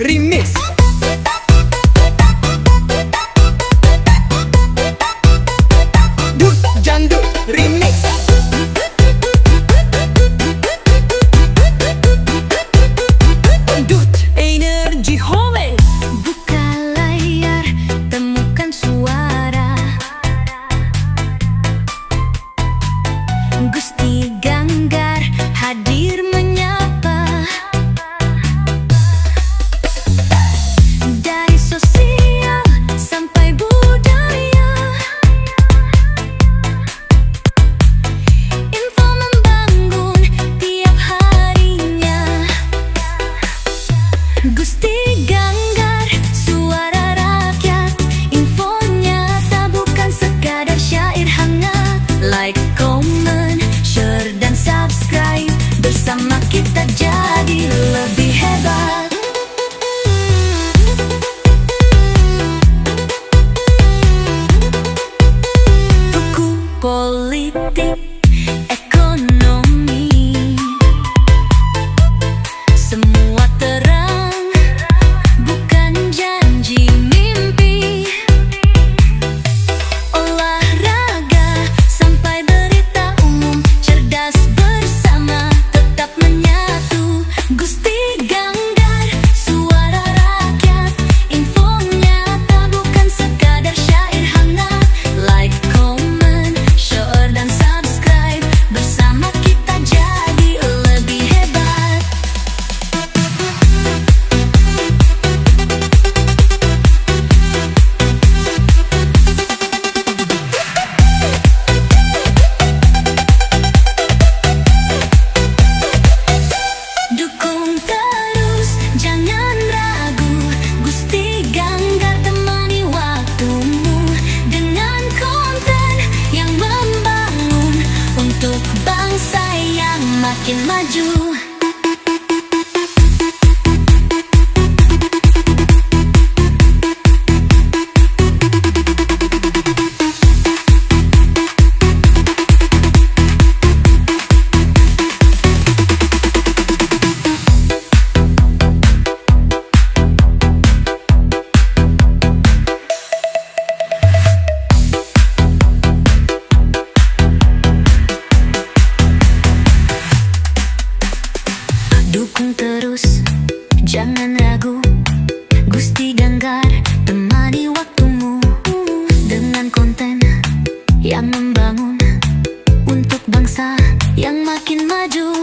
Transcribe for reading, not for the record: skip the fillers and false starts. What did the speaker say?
Remix. Dut Jandut Remix. Dut Energy Home. Buka layar, temukan suara Gusti Ganggar hadir menyapa. Dari sosial sampai budaya, info membangun tiap harinya. Gusti Ganggar, suara rakyat. Infonya tak bukan sekadar syair hangat. Like, comment, share dan subscribe. Bersama kita jadi lebih hebat. Buku politik, ekonomi, semua terang, bukan janji mimpi. Olahraga sampai berita umum, cerdas bersama, tetap menyatu. Gusti Ganggar, suara rakyat. Infonya tak bukan sekadar syair hangat. Like, comment, share dan subscribe. Bersama kita jadi lebih hebat. Dukung terus, jangan ragu. Gusti Ganggar temani waktumu dengan konten yang membangun untuk bangsa yang makin maju. Dukung terus, jangan ragu. Gusti Ganggar temani waktumu dengan konten yang membangun untuk bangsa yang makin maju.